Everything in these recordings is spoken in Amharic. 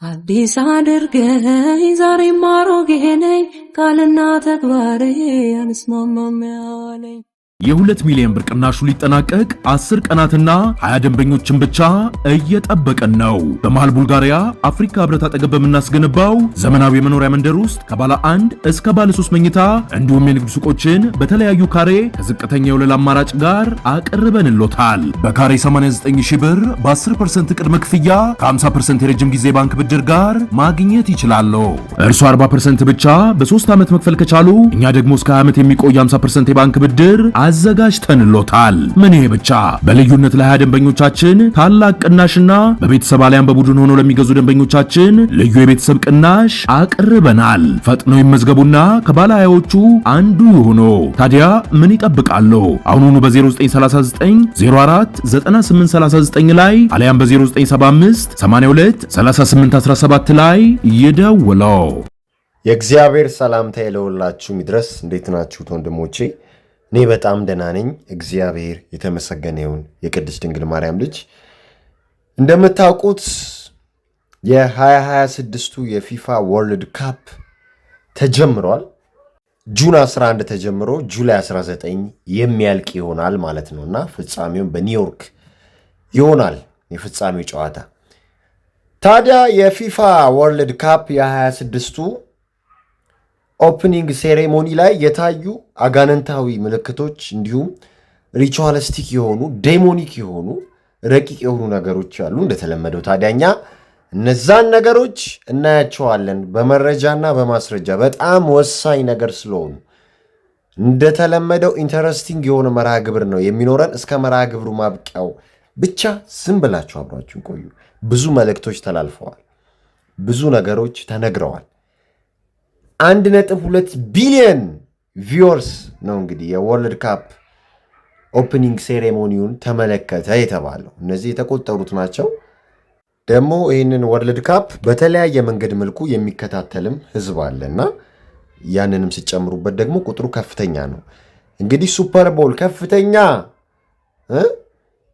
አዲስ አድርገኝ ዛሬም አሮጌ ነኝ ቃልና ተግባሬ አንስማማም ያለኝ የ2 ሚሊዮን ብር ቅናሹ ሊጠናቀቅ 10 ቀናትና 20 ደንበኞችን ብቻ እየጠበቀን ነው። በመሃል ቡልጋሪያ አፍሪካ ህብረት አጠገብ በምናስገነባው ዘመናዊ የመኖሪያ መንደር ውስጥ ከባለ 1 እስከ ባለ 3 መኝታ እንዲሁም የንግድ ሱቆችን በተለያዩ ካሬ ከዝቅተኛ የወለል አማራጭ ጋር አቅርበንሎታል። በካሬ 89000 ብር በ10% ቅድመ ክፍያ ከ50% የረጅም ጊዜ ባንክ ብድር ጋር ማግኘት ይችላሉ። እርሱ 40% ብቻ በ3 ዓመት መክፈል ከቻሉ እኛ ደግሞ እስከ 20 ዓመት የሚቆይ 50% የባንክ ብድር አዘጋጅተንሎታል። ምን ይሄ ብቻ! በልዩነት ለ20 ደንበኞቻችን ታላቅ ቅናሽና በቤተሰብ አሊያም በቡድን ሆኖ ለሚገዙ ደንበኞቻችን ልዩ የቤተሰብ ቅናሽ አቅርበናል። ፈጥነው ይመዝገቡና ከባለ 20ዎቹ አንዱ ይሁኑ። ታዲያ ምን ይጠብቃሉ? አሁኑኑ በ0939 04 9839 ላይ አሊያም በ0975 82 3817 ላይ ይደውለው። የእግዚአብሔር ሰላምታ ለሁላችሁም ይድረስ። እንዴት ናችሁ ወንድሞቼ? እኔ በጣም ደህና ነኝ። እግዚአብሔር የተመሰገነ ይሁን። የቅድስት ድንግል ማርያም ልጅ እንደምታውቁት የ2026ቱ የፊፋ ወርልድ ካፕ ተጀምሯል። ጁን 11 ተጀምሮ ጁላይ 19 የሚያልቅ ይሆናል ማለት ነውና ፍጻሜውን በኒውዮርክ ይሆናል የፍጻሜው ጨዋታ። ታዲያ የፊፋ ወርልድ ካፕ የ26ቱ ኦፕኒንግ ሴሬሞኒ ላይ የታዩ አጋንንታዊ ምልክቶች እንዲሁም ሪቹዋሊስቲክ የሆኑ ዴሞኒክ የሆኑ ረቂቅ የሆኑ ነገሮች አሉ። እንደተለመደው ታዲያኛ እነዛን ነገሮች እናያቸዋለን በመረጃና በማስረጃ በጣም ወሳኝ ነገር ስለሆኑ እንደተለመደው ኢንተረስቲንግ የሆነ መርሃ ግብር ነው የሚኖረን። እስከ መርሃ ግብሩ ማብቂያው ብቻ ዝም ብላችሁ አብራችሁን ቆዩ። ብዙ መልእክቶች ተላልፈዋል። ብዙ ነገሮች ተነግረዋል። 1.2 ቢሊዮን ቪወርስ ነው እንግዲህ የወርልድ ካፕ ኦፕኒንግ ሴሬሞኒውን ተመለከተ የተባለው። እነዚህ የተቆጠሩት ናቸው። ደግሞ ይህንን ወርልድ ካፕ በተለያየ መንገድ መልኩ የሚከታተልም ህዝብ አለና ያንንም ሲጨምሩበት ደግሞ ቁጥሩ ከፍተኛ ነው። እንግዲህ ሱፐር ቦል ከፍተኛ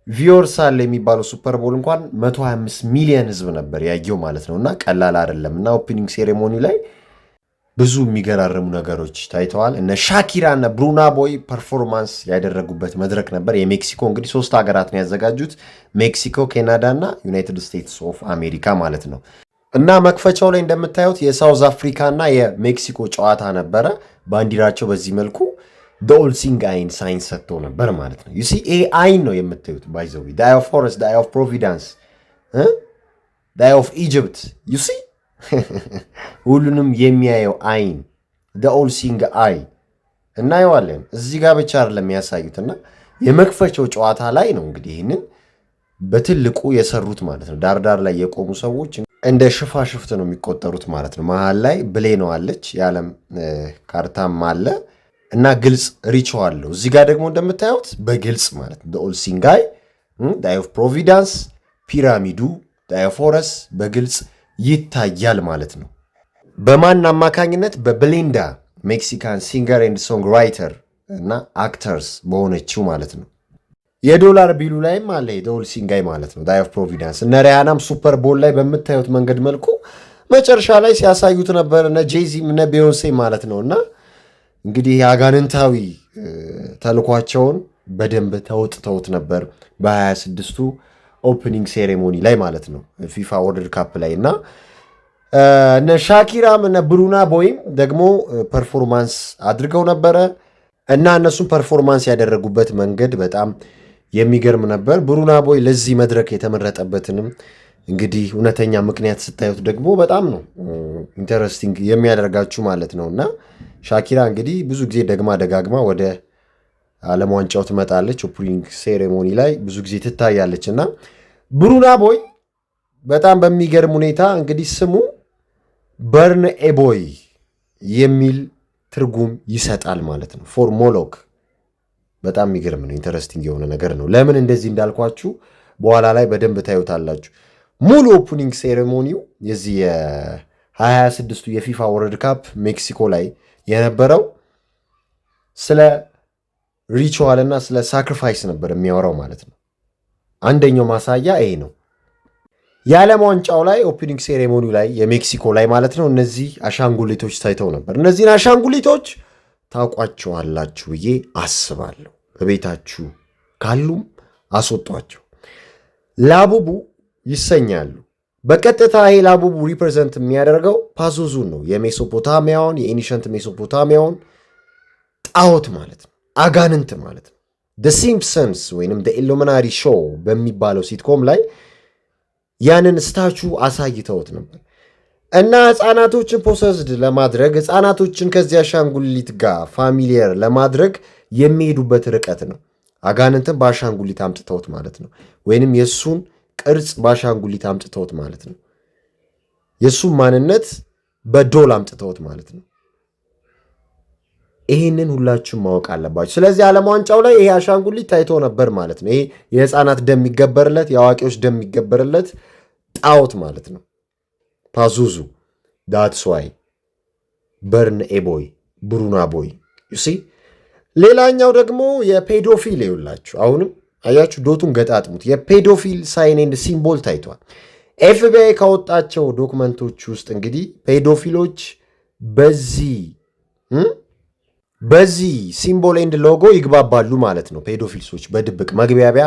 ቪወርስ አለ የሚባለው ሱፐር ቦል እንኳን 125 ሚሊዮን ህዝብ ነበር ያየው ማለት ነውና ቀላል አይደለም። እና ኦፕኒንግ ሴሬሞኒ ላይ ብዙ የሚገራርሙ ነገሮች ታይተዋል። እነ ሻኪራ እና ብሩና ቦይ ፐርፎርማንስ ያደረጉበት መድረክ ነበር። የሜክሲኮ እንግዲህ 3 ሀገራት ነው ያዘጋጁት፣ ሜክሲኮ፣ ካናዳ እና ዩናይትድ ስቴትስ ኦፍ አሜሪካ ማለት ነው። እና መክፈቻው ላይ እንደምታዩት የሳውዝ አፍሪካ እና የሜክሲኮ ጨዋታ ነበረ። ባንዲራቸው በዚህ መልኩ ኦል ሲንግ አይን ሳይን ሰጥቶ ነበር ማለት ነው። ዩሲ ኤ አይን ነው የምታዩት። ባይዘዊ ዳይ ኦፍ ፎረስት፣ ዳይ ኦፍ ፕሮቪዳንስ፣ ዳይ ኦፍ ኢጅፕት ዩሲ ሁሉንም የሚያየው አይን ኦል ሲንግ አይ እናየዋለን። እዚህ ጋር ብቻ አይደለም የሚያሳዩትና የመክፈቻው ጨዋታ ላይ ነው እንግዲህ ይህንን በትልቁ የሰሩት ማለት ነው። ዳርዳር ላይ የቆሙ ሰዎች እንደ ሽፋሽፍት ነው የሚቆጠሩት ማለት ነው። መሃል ላይ ብሌኖ አለች፣ የዓለም ካርታም አለ እና ግልጽ ሪቾ አለው። እዚህ ጋር ደግሞ እንደምታዩት በግልጽ ማለት ነው ኦል ሲንግ አይ፣ ዳይ ኦፍ ፕሮቪዳንስ፣ ፒራሚዱ፣ ዳይ ኦፍ ሆረስ በግልጽ ይታያል ማለት ነው። በማን አማካኝነት? በብሊንዳ ሜክሲካን ሲንገር ኤንድ ሶንግ ራይተር እና አክተርስ በሆነችው ማለት ነው። የዶላር ቢሉ ላይም አለ ኦል ሲንግ አይ ማለት ነው ዳይ ኦፍ ፕሮቪዳንስ። እነ ሪያናም ሱፐር ቦል ላይ በምታዩት መንገድ መልኩ መጨረሻ ላይ ሲያሳዩት ነበር፣ እነ ጄዚም እነ ቢዮንሴ ማለት ነው። እና እንግዲህ የአጋንንታዊ ተልኳቸውን በደንብ ተወጥተውት ነበር በ26ቱ ኦፕኒንግ ሴሬሞኒ ላይ ማለት ነው ፊፋ ወርልድ ካፕ ላይ። እና እነ ሻኪራም እነ ብሩና ቦይም ደግሞ ፐርፎርማንስ አድርገው ነበረ እና እነሱም ፐርፎርማንስ ያደረጉበት መንገድ በጣም የሚገርም ነበር። ብሩና ቦይ ለዚህ መድረክ የተመረጠበትንም እንግዲህ እውነተኛ ምክንያት ስታዩት ደግሞ በጣም ነው ኢንተረስቲንግ የሚያደርጋችሁ ማለት ነው። እና ሻኪራ እንግዲህ ብዙ ጊዜ ደጋግማ ወደ ዓለም ዋንጫው ትመጣለች። ኦፕኒንግ ሴሬሞኒ ላይ ብዙ ጊዜ ትታያለች። እና ብሩና ቦይ በጣም በሚገርም ሁኔታ እንግዲህ ስሙ በርን ኤቦይ የሚል ትርጉም ይሰጣል ማለት ነው። ፎር ሞሎክ በጣም የሚገርም ነው። ኢንተረስቲንግ የሆነ ነገር ነው። ለምን እንደዚህ እንዳልኳችሁ በኋላ ላይ በደንብ ታዩታላችሁ። ሙሉ ኦፕኒንግ ሴሬሞኒው የዚህ የ26ቱ የፊፋ ወርልድ ካፕ ሜክሲኮ ላይ የነበረው ስለ ሪቹዋል እና ስለ ሳክሪፋይስ ነበር የሚያወራው ማለት ነው። አንደኛው ማሳያ ይሄ ነው። የዓለም ዋንጫው ላይ ኦፕኒንግ ሴሬሞኒው ላይ የሜክሲኮ ላይ ማለት ነው እነዚህ አሻንጉሊቶች ታይተው ነበር። እነዚህን አሻንጉሊቶች ታውቋቸዋላችሁ ብዬ አስባለሁ። በቤታችሁ ካሉም አስወጧቸው። ላቡቡ ይሰኛሉ። በቀጥታ ይሄ ላቡቡ ሪፕሬዘንት የሚያደርገው ፓዙዙን ነው። የሜሶፖታሚያውን የኤኒሸንት ሜሶፖታሚያውን ጣዖት ማለት ነው፣ አጋንንት ማለት ነው። ደ ሲምፕሰንስ ወይንም ደ ኢሉሚናሪ ሾው በሚባለው ሲትኮም ላይ ያንን ስታቹ አሳይተውት ነበር እና ህፃናቶችን ፖሰስድ ለማድረግ ህፃናቶችን ከዚህ አሻንጉሊት ጋር ፋሚሊየር ለማድረግ የሚሄዱበት ርቀት ነው። አጋንንትን በአሻንጉሊት አምጥተውት ማለት ነው። ወይንም የእሱን ቅርጽ በአሻንጉሊት አምጥተውት ማለት ነው። የእሱን ማንነት በዶል አምጥተውት ማለት ነው። ይህንን ሁላችሁም ማወቅ አለባችሁ። ስለዚህ ዓለም ዋንጫው ላይ ይሄ አሻንጉሊት ታይቶ ነበር ማለት ነው። ይሄ የህፃናት ደም የሚገበርለት የአዋቂዎች ደም የሚገበርለት ጣዖት ማለት ነው። ፓዙዙ ዳትስ ዋይ በርን ኤቦይ ብሩና ቦይ ዩሲ። ሌላኛው ደግሞ የፔዶፊል ይውላችሁ። አሁንም አያችሁ ዶቱን ገጣጥሙት። የፔዶፊል ሳይን ኤንድ ሲምቦል ታይቷል። ኤፍቢአይ ካወጣቸው ዶክመንቶች ውስጥ እንግዲህ ፔዶፊሎች በዚህ ሲምቦል ኤንድ ሎጎ ይግባባሉ ማለት ነው። ፔዶፊልሶች በድብቅ መግቢያቢያ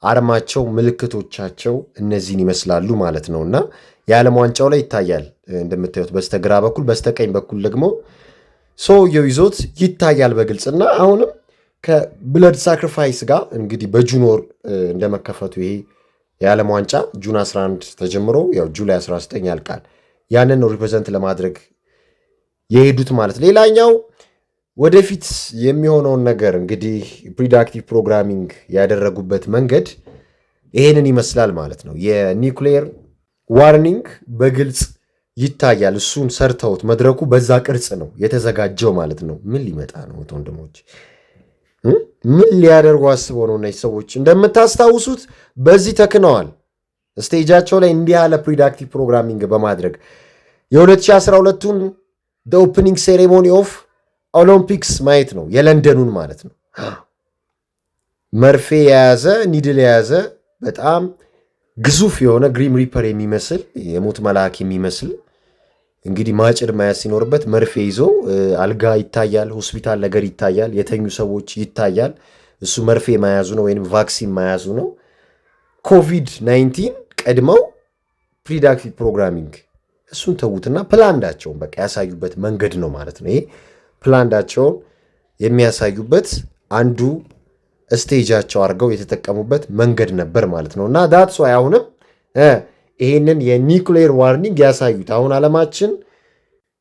አርማቸው፣ ምልክቶቻቸው እነዚህን ይመስላሉ ማለት ነው እና የዓለም ዋንጫው ላይ ይታያል እንደምታዩት በስተግራ በኩል፣ በስተቀኝ በኩል ደግሞ ሰውየው ይዞት ይታያል በግልጽና አሁንም ከብለድ ሳክሪፋይስ ጋር እንግዲህ በጁን ወር እንደመከፈቱ ይሄ የዓለም ዋንጫ ጁን 11 ተጀምሮ ያው ጁላይ 19 ያልቃል። ያንን ነው ሪፕሬዘንት ለማድረግ የሄዱት ማለት። ሌላኛው ወደፊት የሚሆነውን ነገር እንግዲህ ፕሪዳክቲቭ ፕሮግራሚንግ ያደረጉበት መንገድ ይሄንን ይመስላል ማለት ነው። የኒውክሌር ዋርኒንግ በግልጽ ይታያል። እሱን ሰርተውት መድረኩ በዛ ቅርጽ ነው የተዘጋጀው ማለት ነው። ምን ሊመጣ ነው ወንድሞች? ምን ሊያደርጉ አስበው ነው እነዚህ ሰዎች? እንደምታስታውሱት በዚህ ተክነዋል። ስቴጃቸው ላይ እንዲህ ያለ ፕሪዳክቲቭ ፕሮግራሚንግ በማድረግ የ2012ቱን ኦፕኒንግ ሴሬሞኒ ኦፍ ኦሎምፒክስ ማየት ነው፣ የለንደኑን ማለት ነው። መርፌ የያዘ ኒድል የያዘ በጣም ግዙፍ የሆነ ግሪም ሪፐር የሚመስል የሞት መልአክ የሚመስል እንግዲህ ማጭድ መያዝ ሲኖርበት መርፌ ይዞ አልጋ ይታያል፣ ሆስፒታል ነገር ይታያል፣ የተኙ ሰዎች ይታያል። እሱ መርፌ መያዙ ነው ወይም ቫክሲን መያዙ ነው። ኮቪድ-19 ቀድመው ፕሪዳክቲቭ ፕሮግራሚንግ እሱን ተዉትና ፕላንዳቸውን በቃ ያሳዩበት መንገድ ነው ማለት ነው። ይሄ ፕላንዳቸውን የሚያሳዩበት አንዱ ስቴጃቸው አድርገው የተጠቀሙበት መንገድ ነበር ማለት ነው እና ዳትስ ዋይ አሁንም ይሄንን የኒውክሌር ዋርኒንግ ያሳዩት። አሁን ዓለማችን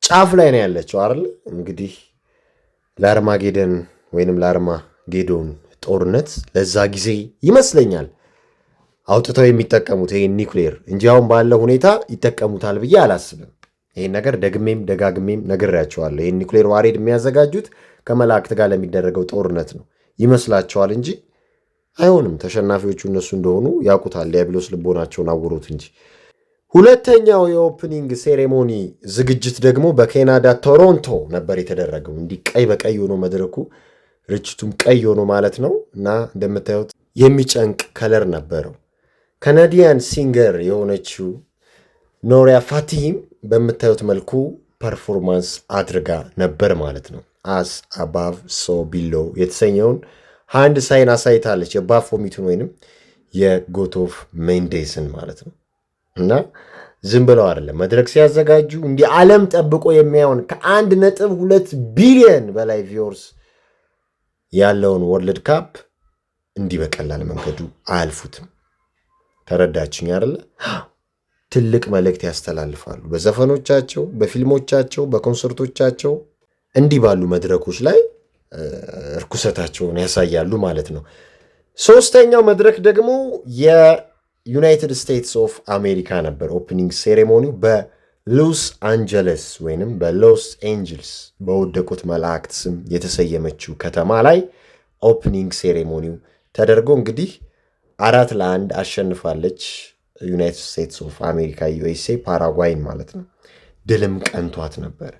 ጫፍ ላይ ነው ያለችው አይደል? እንግዲህ ለአርማጌደን ወይንም ለአርማጌዶን ጦርነት ለዛ ጊዜ ይመስለኛል አውጥተው የሚጠቀሙት ይሄን ኒውክሌር እንጂ አሁን ባለው ሁኔታ ይጠቀሙታል ብዬ አላስብም። ይሄን ነገር ደግሜም ደጋግሜም ነግሬያቸዋለሁ። ይሄን ኒውክሌር ዋሬድ የሚያዘጋጁት ከመላእክት ጋር ለሚደረገው ጦርነት ነው ይመስላቸዋል እንጂ አይሆንም። ተሸናፊዎቹ እነሱ እንደሆኑ ያውቁታል። ዲያብሎስ ልቦናቸውን አውሮት እንጂ። ሁለተኛው የኦፕኒንግ ሴሬሞኒ ዝግጅት ደግሞ በካናዳ ቶሮንቶ ነበር የተደረገው። እንዲህ ቀይ በቀይ ሆኖ መድረኩ ርችቱም ቀይ ሆኖ ማለት ነው እና እንደምታዩት የሚጨንቅ ከለር ነበረው። ካናዲያን ሲንገር የሆነችው ኖሪያ ፋቲም በምታዩት መልኩ ፐርፎርማንስ አድርጋ ነበር ማለት ነው። አስ አባቭ ሶ ቢሎ የተሰኘውን ሃንድ ሳይን አሳይታለች። የባፎሚቱን ወይንም የጎቶፍ ሜንዴስን ማለት ነው እና ዝም ብለው አይደለም መድረክ ሲያዘጋጁ እንዲህ ዓለም ጠብቆ የሚያውን ከ1.2 ቢሊዮን በላይ ቪወርስ ያለውን ወርልድ ካፕ እንዲህ በቀላል መንገዱ አያልፉትም። ተረዳችኝ አይደለ? ትልቅ መልእክት ያስተላልፋሉ በዘፈኖቻቸው፣ በፊልሞቻቸው፣ በኮንሰርቶቻቸው እንዲህ ባሉ መድረኮች ላይ እርኩሰታቸውን ያሳያሉ ማለት ነው። ሶስተኛው መድረክ ደግሞ የዩናይትድ ስቴትስ ኦፍ አሜሪካ ነበር። ኦፕኒንግ ሴሬሞኒው በሎስ አንጀለስ ወይንም በሎስ ኤንጀልስ በወደቁት መላእክት ስም የተሰየመችው ከተማ ላይ ኦፕኒንግ ሴሬሞኒው ተደርጎ እንግዲህ 4-1 አሸንፋለች ዩናይትድ ስቴትስ ኦፍ አሜሪካ ዩኤስኤ ፓራጓይን ማለት ነው። ድልም ቀንቷት ነበር።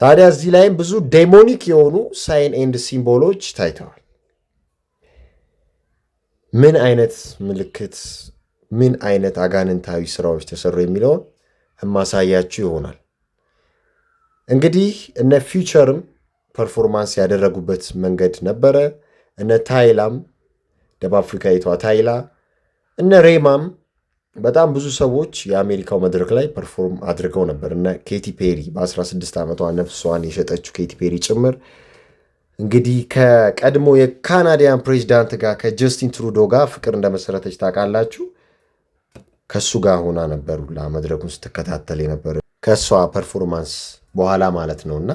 ታዲያ እዚህ ላይም ብዙ ዴሞኒክ የሆኑ ሳይን ኤንድ ሲምቦሎች ታይተዋል። ምን አይነት ምልክት ምን አይነት አጋንንታዊ ስራዎች ተሰሩ የሚለውን እማሳያችሁ ይሆናል። እንግዲህ እነ ፊውቸርም ፐርፎርማንስ ያደረጉበት መንገድ ነበረ። እነ ታይላም ደቡብ አፍሪካዊቷ ታይላ፣ እነ ሬማም በጣም ብዙ ሰዎች የአሜሪካው መድረክ ላይ ፐርፎርም አድርገው ነበር። እነ ኬቲ ፔሪ በ16 ዓመቷ ነፍሷን የሸጠችው ኬቲ ፔሪ ጭምር እንግዲህ ከቀድሞ የካናዲያን ፕሬዚዳንት ጋር ከጀስቲን ትሩዶ ጋር ፍቅር እንደመሰረተች ታውቃላችሁ። ከሱ ጋር ሆና ነበር ሁላ መድረኩን ስትከታተል የነበር ከእሷ ፐርፎርማንስ በኋላ ማለት ነው። እና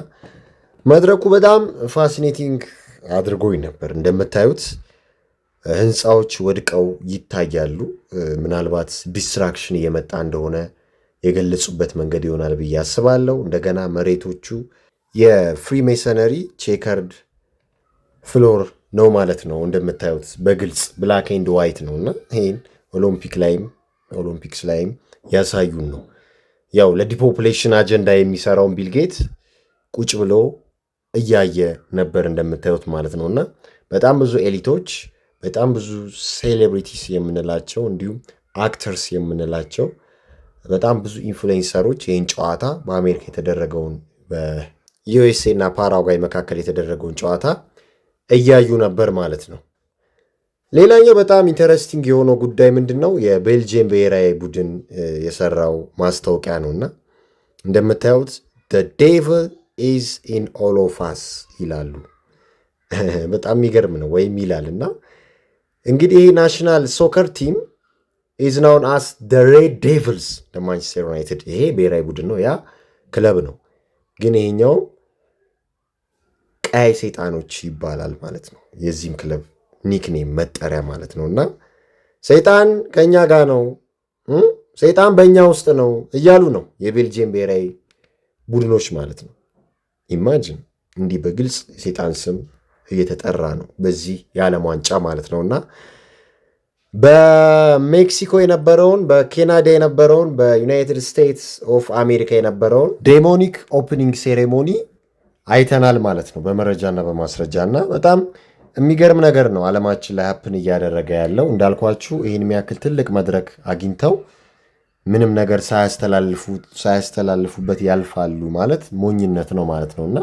መድረኩ በጣም ፋሲኔቲንግ አድርጎኝ ነበር። እንደምታዩት ህንፃዎች ወድቀው ይታያሉ። ምናልባት ዲስትራክሽን እየመጣ እንደሆነ የገለጹበት መንገድ ይሆናል ብዬ አስባለሁ። እንደገና መሬቶቹ የፍሪሜሰነሪ ቼከርድ ፍሎር ነው ማለት ነው። እንደምታዩት በግልጽ ብላክ ኤንድ ዋይት ነው እና ይህን ኦሎምፒክስ ላይም ያሳዩን ነው። ያው ለዲፖፕሌሽን አጀንዳ የሚሰራውን ቢልጌት ቁጭ ብሎ እያየ ነበር እንደምታዩት ማለት ነው። እና በጣም ብዙ ኤሊቶች፣ በጣም ብዙ ሴሌብሪቲስ የምንላቸው እንዲሁም አክተርስ የምንላቸው በጣም ብዙ ኢንፍሉዌንሰሮች ይህን ጨዋታ በአሜሪካ የተደረገውን በዩኤስኤ እና ፓራጓይ መካከል የተደረገውን ጨዋታ እያዩ ነበር ማለት ነው። ሌላኛው በጣም ኢንተረስቲንግ የሆነው ጉዳይ ምንድን ነው? የቤልጅየም ብሔራዊ ቡድን የሰራው ማስታወቂያ ነው እና እንደምታዩት the devil is in all of us ይላሉ። በጣም የሚገርም ነው ወይም ይላል እና እንግዲህ ይህ ናሽናል ሶከር ቲም is known as the red devils ለማንቸስተር ዩናይትድ ይሄ ብሔራዊ ቡድን ነው፣ ያ ክለብ ነው። ግን ይሄኛው ቀይ ሰይጣኖች ይባላል ማለት ነው። የዚህም ክለብ ኒክኔም መጠሪያ ማለት ነው። እና ሰይጣን ከኛ ጋር ነው፣ ሰይጣን በእኛ ውስጥ ነው እያሉ ነው የቤልጅየም ብሔራዊ ቡድኖች ማለት ነው። ኢማጂን እንዲህ በግልጽ ሰይጣን ስም እየተጠራ ነው በዚህ የዓለም ዋንጫ ማለት ነው። እና በሜክሲኮ የነበረውን፣ በኬናዳ የነበረውን፣ በዩናይትድ ስቴትስ ኦፍ አሜሪካ የነበረውን ዴሞኒክ ኦፕኒንግ ሴሬሞኒ አይተናል ማለት ነው በመረጃና በማስረጃ እና በጣም የሚገርም ነገር ነው ዓለማችን ላይ ሀፕን እያደረገ ያለው። እንዳልኳችሁ ይህን የሚያክል ትልቅ መድረክ አግኝተው ምንም ነገር ሳያስተላልፉበት ያልፋሉ ማለት ሞኝነት ነው ማለት ነው። እና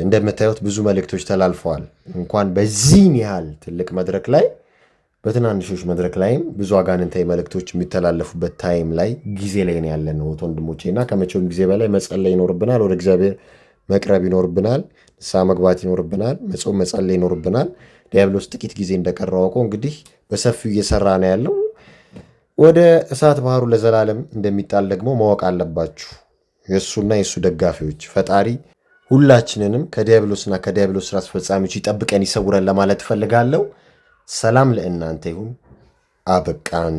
እንደምታዩት ብዙ መልእክቶች ተላልፈዋል። እንኳን በዚህን ያህል ትልቅ መድረክ ላይ በትናንሾች መድረክ ላይም ብዙ አጋንንታዊ መልእክቶች የሚተላለፉበት ታይም ላይ ጊዜ ላይ ነው ያለን ወንድሞቼ። እና ከመቼውም ጊዜ በላይ መጸለይ ይኖርብናል። ወደ እግዚአብሔር መቅረብ ይኖርብናል። ንስሐ መግባት ይኖርብናል። መጾም መጸለይ ይኖርብናል። ዲያብሎስ ጥቂት ጊዜ እንደቀረው አውቆ እንግዲህ በሰፊው እየሰራ ነው ያለው። ወደ እሳት ባህሩ ለዘላለም እንደሚጣል ደግሞ ማወቅ አለባችሁ የእሱና የእሱ ደጋፊዎች። ፈጣሪ ሁላችንንም ከዲያብሎስና ከዲያብሎስ ስራ አስፈጻሚዎች ይጠብቀን ይሰውረን ለማለት እፈልጋለሁ። ሰላም ለእናንተ ይሁን። አበቃን።